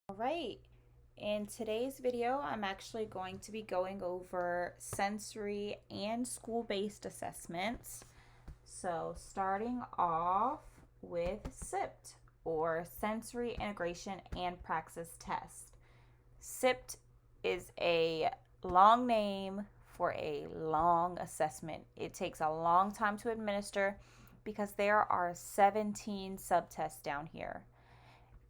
All right, in today's video, I'm actually going to be going over sensory and school-based assessments. So starting off with SIPT, or Sensory Integration and Praxis Test. SIPT is a long name for a long assessment. It takes a long time to administer because there are 17 subtests down here.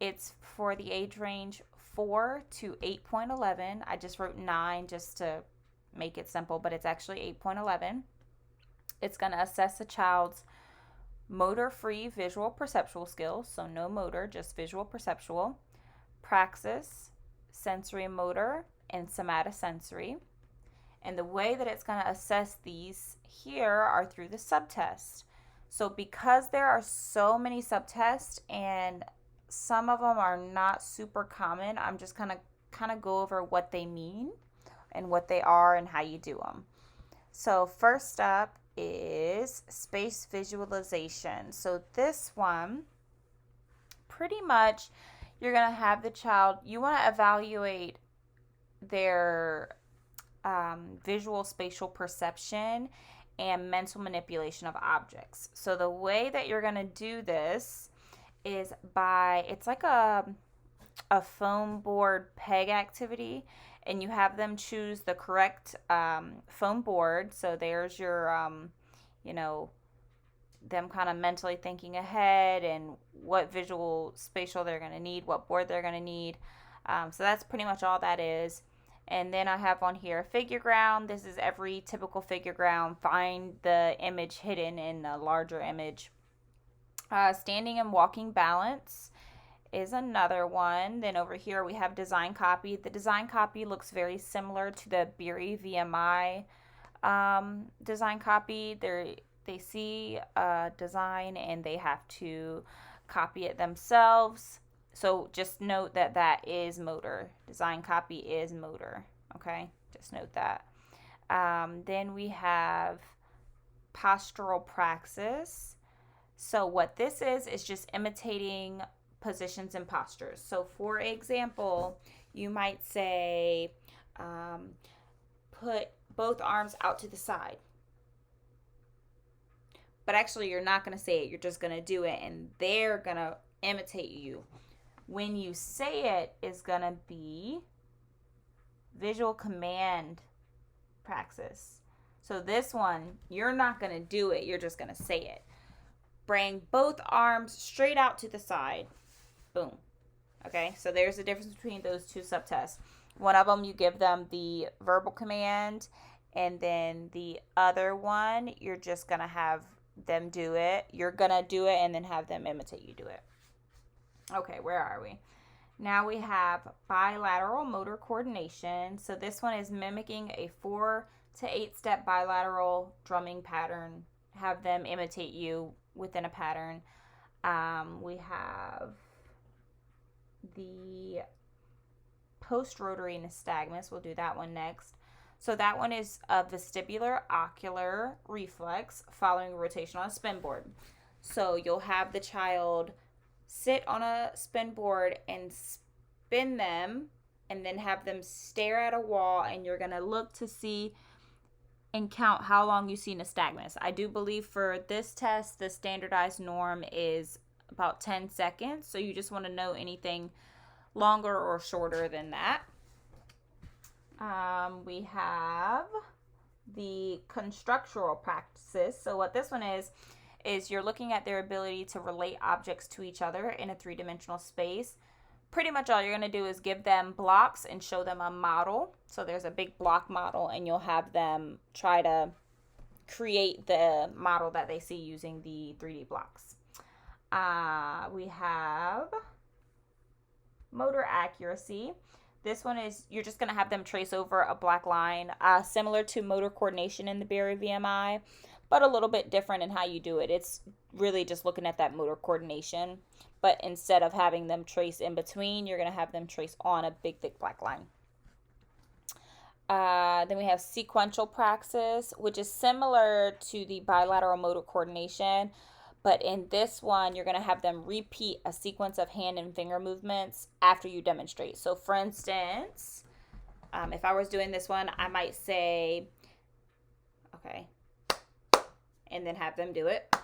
It's for the age range 4 to 8.11. I just wrote 9 just to make it simple, but it's actually 8.11. It's going to assess a child's motor free visual perceptual skills, so no motor, just visual perceptual, praxis, sensory motor, and somatosensory. And the way that it's going to assess these here are through the subtests. So because there are so many subtests and some of them are not super common, I'm just going to kind of go over what they mean and what they are and how you do them. So first up is space visualization. So this one, pretty much you're going to have the child, you want to evaluate their visual spatial perception and mental manipulation of objects. So the way that you're going to do this is it's like a foam board peg activity, and you have them choose the correct foam board. So there's your, them kind of mentally thinking ahead and what visual spatial they're going to need, what board they're going to need. So that's pretty much all that is. And then I have on here figure ground. This is every typical figure ground. Find the image hidden in a larger image. Standing and walking balance is another one. Then over here we have design copy. The design copy looks very similar to the Beery VMI design copy. They see a design and they have to copy it themselves. So just note that that is motor. Design copy is motor. Okay, just note that. Then we have postural praxis. So what this is just imitating positions and postures. So for example, you might say, put both arms out to the side. But actually, you're not going to say it. You're just going to do it, and they're going to imitate you. When you say it is going to be visual command praxis. So this one, you're not going to do it. You're just going to say it. Bring both arms straight out to the side. Boom. Okay, so there's a difference between those two subtests. One of them, you give them the verbal command, and then the other one, you're just going to have them do it. You're going to do it and then have them imitate you do it. Okay, where are we? Now we have bilateral motor coordination. So this one is mimicking a 4 to 8 step bilateral drumming pattern. Have them imitate you within a pattern. We have the post-rotary nystagmus. We'll do that one next. So that one is a vestibular ocular reflex following rotation on a spin board. So you'll have the child sit on a spin board and spin them and then have them stare at a wall, and you're going to look to see and count how long you see nystagmus. I do believe for this test, the standardized norm is about 10 seconds. So you just want to know anything longer or shorter than that. We have the constructural practices. So what this one is you're looking at their ability to relate objects to each other in a three-dimensional space. Pretty much all you're going to do is give them blocks and show them a model. So there's a big block model, and you'll have them try to create the model that they see using the 3D blocks. We have motor accuracy. This one is you're just going to have them trace over a black line, similar to motor coordination in the Beery VMI, but a little bit different in how you do it. It's really just looking at that motor coordination, but instead of having them trace in between, you're going to have them trace on a big, thick black line. Then we have sequential praxis, which is similar to the bilateral motor coordination, But in this one, you're going to have them repeat a sequence of hand and finger movements after you demonstrate. So for instance, if I was doing this one, I might say, okay, and then have them do it,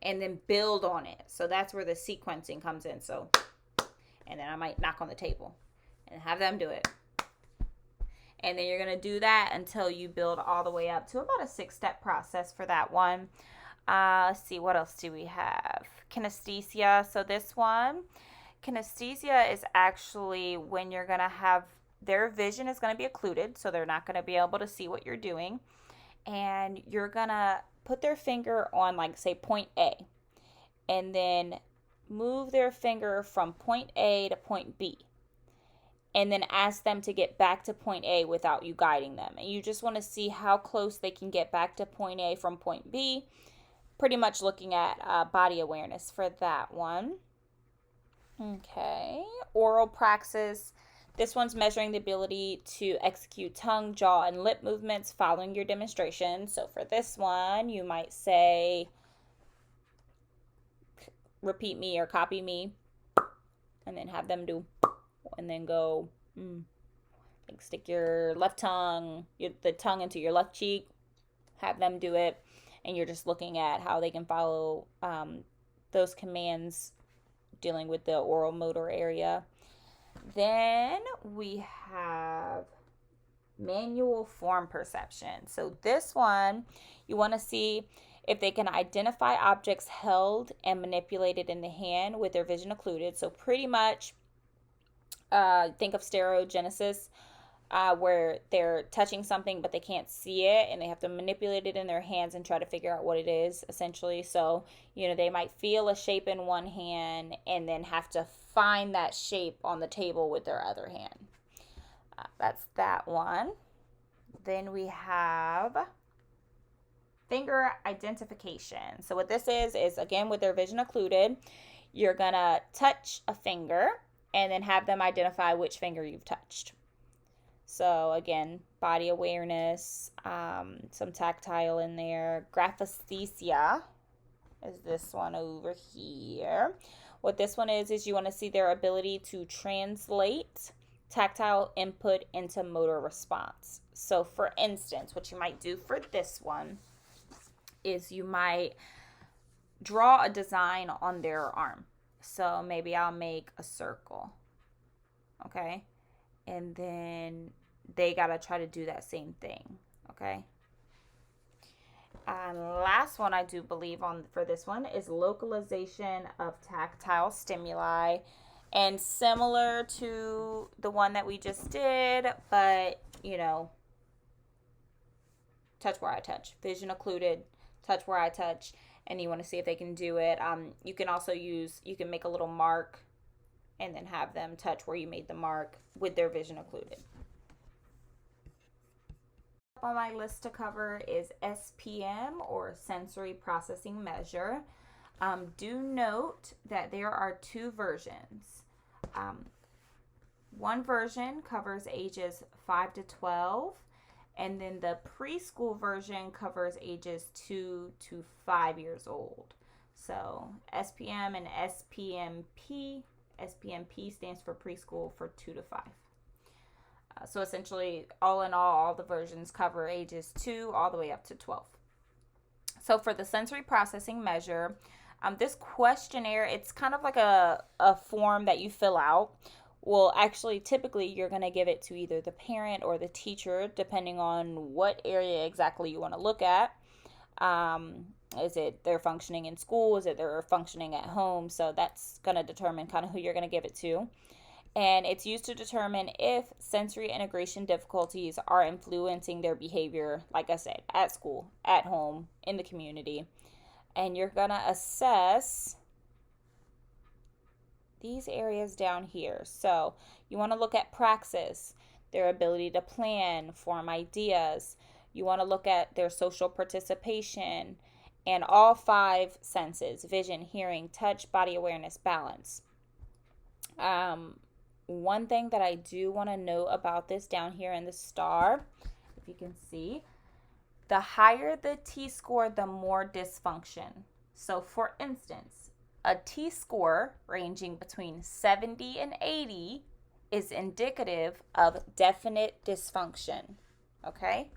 and then build on it. So that's where the sequencing comes in. So, and then I might knock on the table and have them do it. And then you're going to do that until you build all the way up to about a 6-step process for that one. Let's see, what else do we have? Kinesthesia. So this one, kinesthesia is actually when you're going to have their vision is going to be occluded, so they're not going to be able to see what you're doing. And you're going to put their finger on, like, say, point A, and then move their finger from point A to point B, and then ask them to get back to point A without you guiding them. And you just want to see how close they can get back to point A from point B, pretty much looking at body awareness for that one. Okay, oral praxis. This one's measuring the ability to execute tongue, jaw, and lip movements following your demonstration. So for this one, you might say, repeat me or copy me, and then have them do, and then go, like stick your left tongue, the tongue into your left cheek, have them do it, and you're just looking at how they can follow those commands dealing with the oral motor area. Then we have manual form perception. So this one, you want to see if they can identify objects held and manipulated in the hand with their vision occluded. So pretty much think of stereogenesis, where they're touching something but they can't see it and they have to manipulate it in their hands and try to figure out what it is, essentially. So, they might feel a shape in one hand and then have to find that shape on the table with their other hand. That's that one. Then we have finger identification. So what this is again, with their vision occluded, you're going to touch a finger and then have them identify which finger you've touched. So again, body awareness, some tactile in there. Graphesthesia is this one over here. What this one is you want to see their ability to translate tactile input into motor response. So for instance, what you might do for this one is you might draw a design on their arm. So maybe I'll make a circle, okay? And then they got to try to do that same thing, okay? And last one I do believe on for this one is localization of tactile stimuli. And similar to the one that we just did, but, touch where I touch. Vision occluded, touch where I touch. And you want to see if they can do it. You can also you can make a little mark and then have them touch where you made the mark with their vision occluded. On my list to cover is SPM, or sensory processing measure. Do note that there are 2 versions. One version covers ages 5 to 12, and then the preschool version covers ages 2 to 5 years old. So SPM and SPMP. SPMP stands for preschool for 2 to 5. So essentially, all in all the versions cover ages 2 all the way up to 12. So for the sensory processing measure, this questionnaire, it's kind of like a form that you fill out. Well, actually, typically, you're going to give it to either the parent or the teacher, depending on what area exactly you want to look at. Is it they're functioning in school? Is it they're functioning at home? So that's going to determine kind of who you're going to give it to. And it's used to determine if sensory integration difficulties are influencing their behavior, like I said, at school, at home, in the community. And you're going to assess these areas down here. So you want to look at Praxis, their ability to plan, form ideas. You want to look at their social participation and all 5 senses: vision, hearing, touch, body awareness, balance. One thing that I do want to note about this down here in the star, if you can see, the higher the T-score, the more dysfunction. So for instance, a T-score ranging between 70 and 80 is indicative of definite dysfunction. Okay?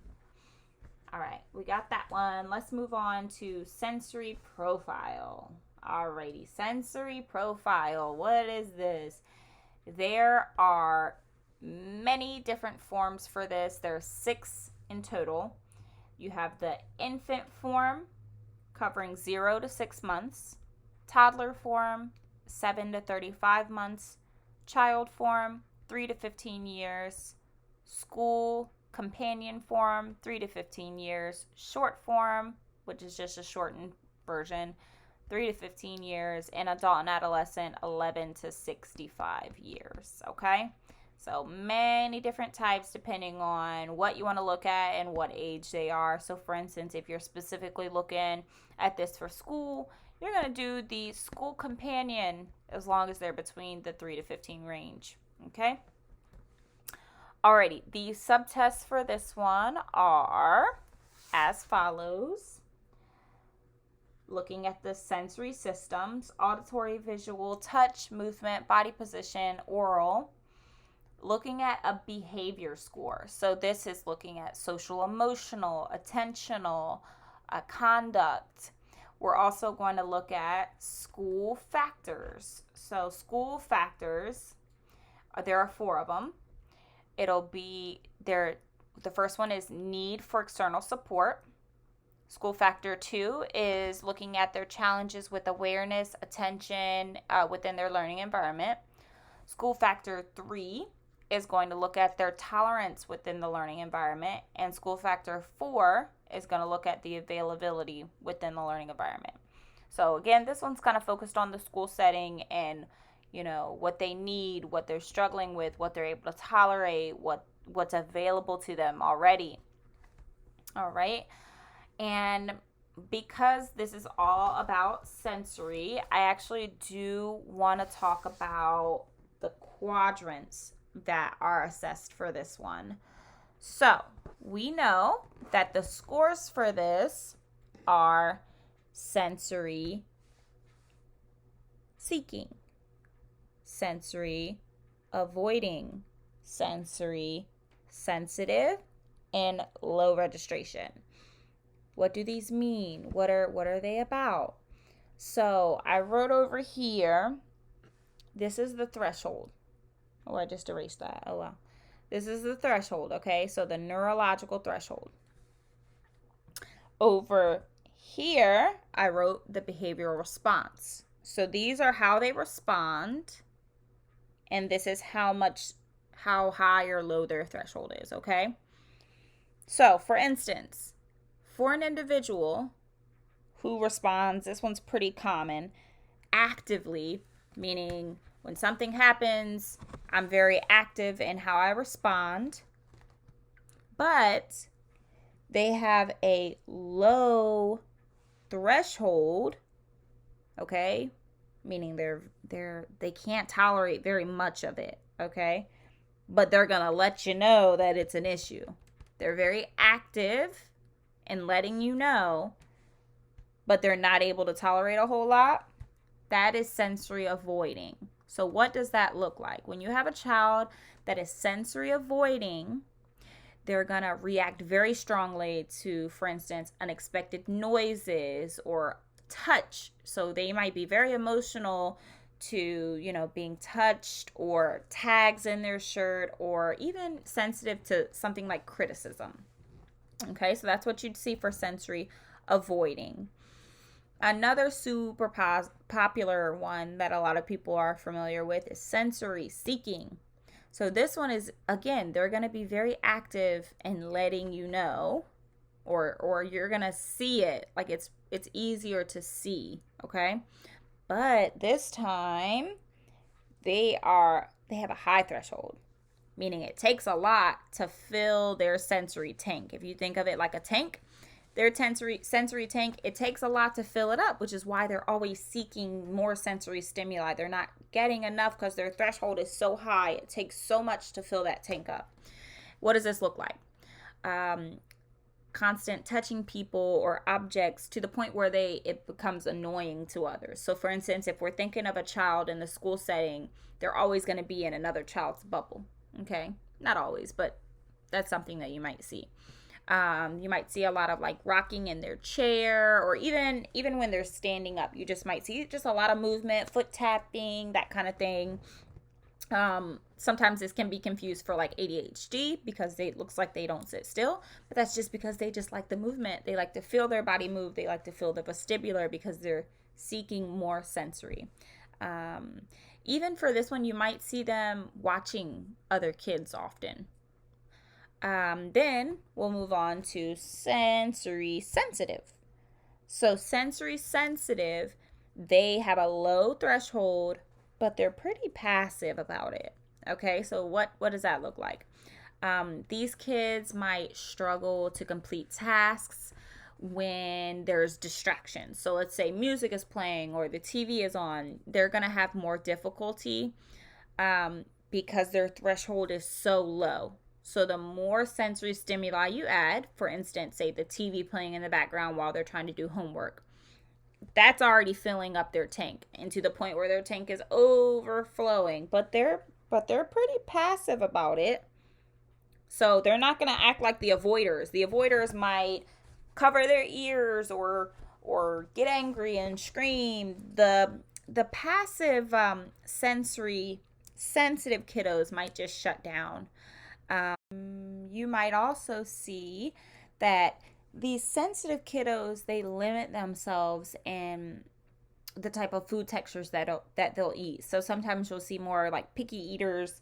All right, we got that one. Let's move on to sensory profile. Alrighty, sensory profile. What is this? There are many different forms for this. There are 6 in total. You have the infant form, covering 0 to 6 months, toddler form, 7 to 35 months, child form, 3 to 15 years, school companion form, 3 to 15 years, short form, which is just a shortened version, 3 to 15 years, and adult and adolescent, 11 to 65 years, okay? So many different types depending on what you want to look at and what age they are. So for instance, if you're specifically looking at this for school, you're going to do the school companion as long as they're between the 3 to 15 range, okay? Alrighty, the subtests for this one are as follows. Looking at the sensory systems, auditory, visual, touch, movement, body position, oral. Looking at a behavior score. So this is looking at social emotional, attentional, conduct. We're also going to look at school factors. So school factors, there are 4 of them. It'll be there. The first one is need for external support. School factor 2 is looking at their challenges with awareness, attention within their learning environment. School factor 3 is going to look at their tolerance within the learning environment. And school factor 4 is going to look at the availability within the learning environment. So again, this one's kind of focused on the school setting and what they need, what they're struggling with, what they're able to tolerate, what's available to them already. All right. And because this is all about sensory, I actually do want to talk about the quadrants that are assessed for this one. So we know that the scores for this are sensory seeking, sensory avoiding, sensory sensitive, and low registration. What do these mean? What are they about? So I wrote over here, this is the threshold. Oh, I just erased that. Oh, well. This is the threshold, okay? So the neurological threshold. Over here, I wrote the behavioral response. So these are how they respond, and this is how high or low their threshold is, okay? So, for instance, for an individual who responds, this one's pretty common, actively, meaning when something happens, I'm very active in how I respond, but they have a low threshold, okay? Meaning they can't tolerate very much of it, okay? But they're going to let you know that it's an issue. They're very active in letting you know, but they're not able to tolerate a whole lot. That is sensory avoiding. So what does that look like? When you have a child that is sensory avoiding, they're going to react very strongly to, for instance, unexpected noises or touch. So they might be very emotional to, being touched or tags in their shirt, or even sensitive to something like criticism. Okay, so that's what you'd see for sensory avoiding. Another super popular one that a lot of people are familiar with is sensory seeking. So this one is, again, they're going to be very active in letting you know, or you're going to see it, like it's easier to see, okay? But this time they have a high threshold, meaning it takes a lot to fill their sensory tank. If you think of it like a tank, their sensory tank, it takes a lot to fill it up, which is why they're always seeking more sensory stimuli. They're not getting enough because their threshold is so high. It takes so much to fill that tank up. What does this look like? constant touching people or objects to the point where it becomes annoying to others. So for instance, if we're thinking of a child in the school setting, they're always going to be in another child's bubble. Okay, not always, but that's something that you might see. You might see a lot of like rocking in their chair, or even when they're standing up, you just might see just a lot of movement, foot tapping, that kind of thing. Sometimes this can be confused for like ADHD because it looks like they don't sit still, but that's just because they just like the movement. They like to feel their body move. They like to feel the vestibular because they're seeking more sensory. Even for this one, you might see them watching other kids often. Then we'll move on to sensory sensitive. So sensory sensitive, they have a low threshold, but they're pretty passive about it. Okay, so what does that look like? These kids might struggle to complete tasks when there's distractions. So let's say music is playing or the TV is on. They're going to have more difficulty because their threshold is so low. So the more sensory stimuli you add, for instance, say the TV playing in the background while they're trying to do homework, that's already filling up their tank, and to the point where their tank is overflowing. But they're pretty passive about it. So they're not going to act like the avoiders. The avoiders might cover their ears or get angry and scream. The passive sensory sensitive kiddos might just shut down. You might also see that these sensitive kiddos, they limit themselves in the type of food textures that they'll eat. So sometimes you'll see more like picky eaters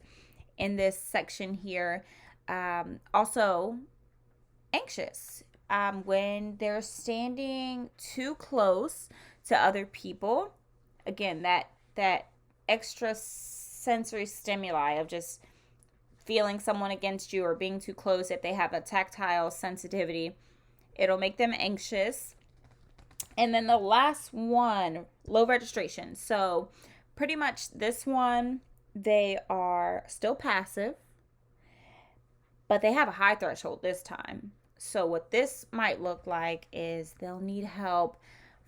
in this section here. Also anxious when they're standing too close to other people. Again, that extra sensory stimuli of just feeling someone against you or being too close, if they have a tactile sensitivity, it'll make them anxious. And then the last one, low registration. So pretty much this one, they are still passive, but they have a high threshold this time. So what this might look like is they'll need help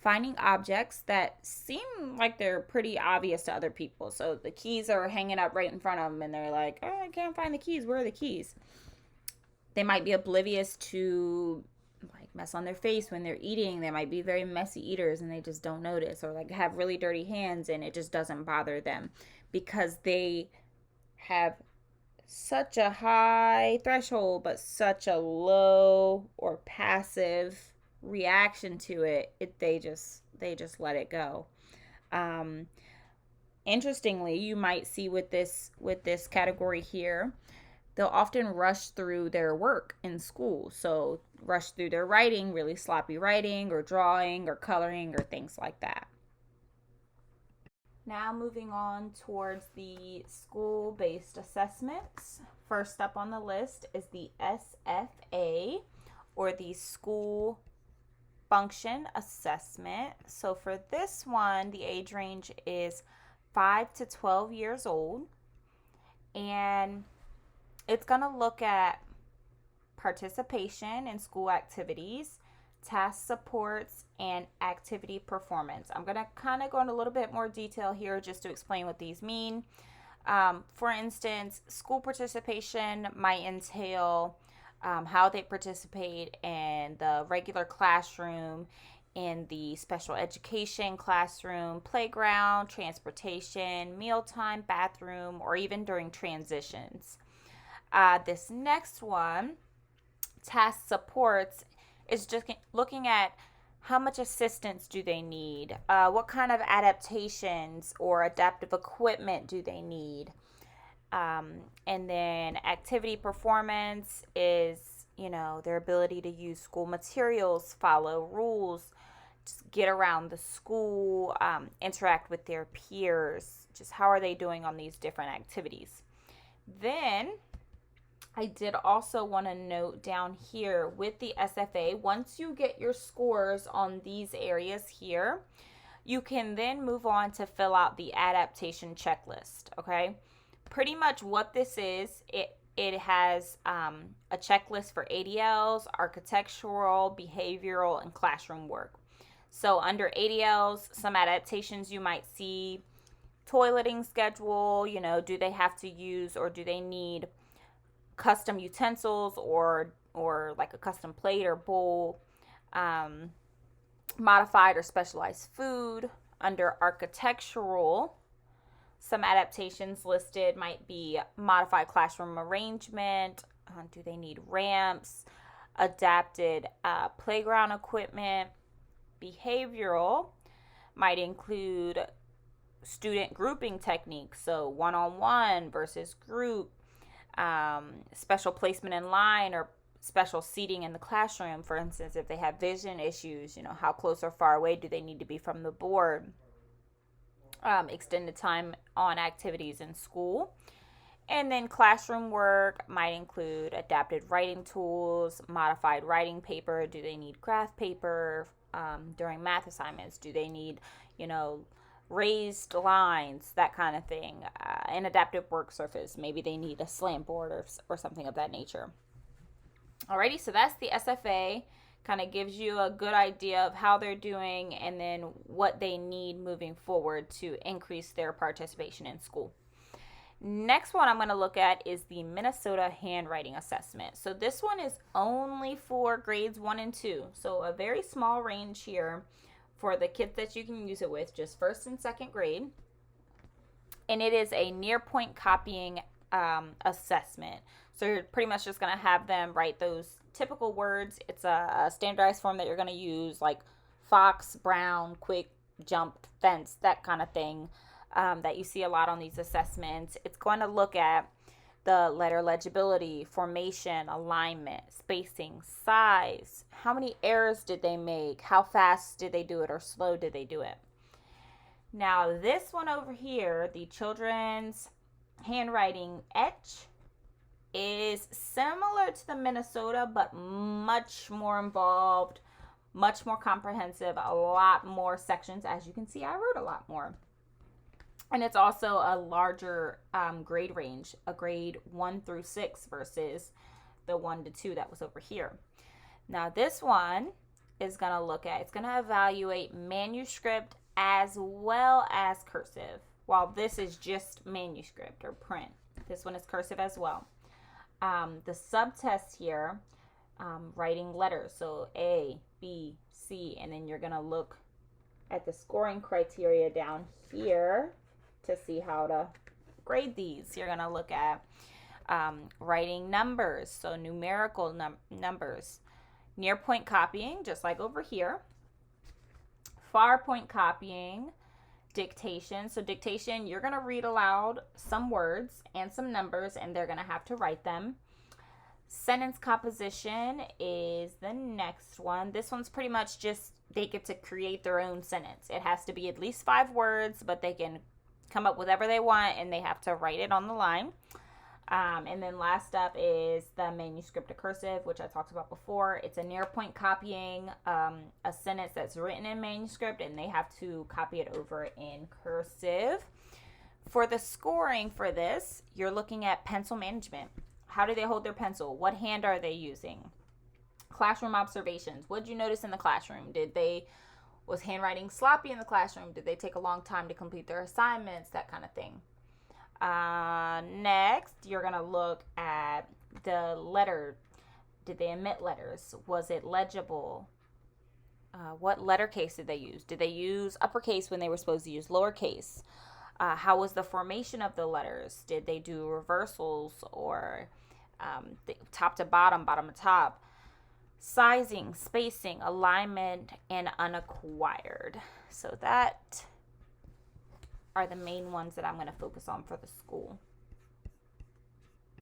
finding objects that seem like they're pretty obvious to other people. So the keys are hanging up right in front of them and they're like, oh, I can't find the keys. Where are the keys? They might be oblivious to like mess on their face when they're eating. They might be very messy eaters and they just don't notice, or like have really dirty hands and it just doesn't bother them because they have such a high threshold but such a low or passive reaction to it. They just let it go. Interestingly, you might see with this category here, they'll often rush through their work in school. So rush through their writing, really sloppy writing or drawing or coloring or things like that. Now moving on towards the school-based assessments. First up on the list is the SFA, or the School Function Assessment. So for this one, the age range is 5 to 12 years old, and it's going to look at participation in school activities, task supports, and activity performance. I'm going to kind of go into a little bit more detail here just to explain what these mean. For instance, school participation might entail how they participate in the regular classroom, in the special education classroom, playground, transportation, mealtime, bathroom, or even during transitions. This next one, task supports, is just looking at how much assistance do they need, what kind of adaptations or adaptive equipment do they need. And then activity performance is, their ability to use school materials, follow rules, just get around the school, interact with their peers, just how are they doing on these different activities. Then I did also want to note down here with the SFA, once you get your scores on these areas here, you can then move on to fill out the adaptation checklist, okay? Pretty much what this is, It has a checklist for ADLs, architectural, behavioral, and classroom work. So under ADLs, some adaptations you might see: toileting schedule, do they have to use or do they need custom utensils or like a custom plate or bowl, modified or specialized food. Under architectural, some adaptations listed might be modified classroom arrangement. Do they need ramps? Adapted playground equipment. Behavioral might include student grouping techniques, so one-on-one versus group, special placement in line or special seating in the classroom. For instance, if they have vision issues, how close or far away do they need to be from the board? Extended time on activities in school. And then classroom work might include adapted writing tools, modified writing paper. Do they need graph paper during math assignments? Do they need, raised lines, that kind of thing? An adaptive work surface. Maybe they need a slant board or something of that nature. Alrighty, so that's the SFA. Kind of gives you a good idea of how they're doing and then what they need moving forward to increase their participation in school. Next one I'm going to look at is the Minnesota Handwriting Assessment. So this one is only for grades 1 and 2. So a very small range here for the kids that you can use it with, just first and second grade. And it is a near point copying assessment. So you're pretty much just going to have them write those typical words. It's a standardized form that you're going to use, like fox, brown, quick, jump, fence, that kind of thing, that you see a lot on these assessments. It's going to look at the letter legibility, formation, alignment, spacing, size, how many errors did they make, how fast did they do it or slow did they do it. Now this one over here, the Children's Handwriting ETCH, is similar to the Minnesota, but much more involved, much more comprehensive, a lot more sections. As you can see, I wrote a lot more. And it's also a larger grade range, a grade 1 through 6 versus the 1 to 2 that was over here. Now this one is going to look at, it's going to evaluate manuscript as well as cursive, while this is just manuscript or print. This one is cursive as well. The subtest here, writing letters, so A, B, C, and then you're going to look at the scoring criteria down here to see how to grade these. You're going to look at writing numbers, so numerical numbers, near point copying, just like over here, far point copying, dictation. So dictation, you're going to read aloud some words and some numbers, and they're going to have to write them. Sentence composition is the next one. This one's pretty much just they get to create their own sentence. It has to be at least 5 words, but they can come up with whatever they want, and they have to write it on the line. And then last up is the manuscript to cursive, which I talked about before. It's a near point copying, a sentence that's written in manuscript, and they have to copy it over in cursive. For the scoring for this, you're looking at pencil management. How do they hold their pencil? What hand are they using? Classroom observations. What did you notice in the classroom? Was handwriting sloppy in the classroom? Did they take a long time to complete their assignments? That kind of thing. Next, you're going to look at the letter. Did they omit letters? Was it legible? What letter case did they use? Did they use uppercase when they were supposed to use lowercase? How was the formation of the letters? Did they do reversals or top to bottom, bottom to top? Sizing, spacing, alignment, and unacquired. So that are the main ones that I'm going to focus on for the school.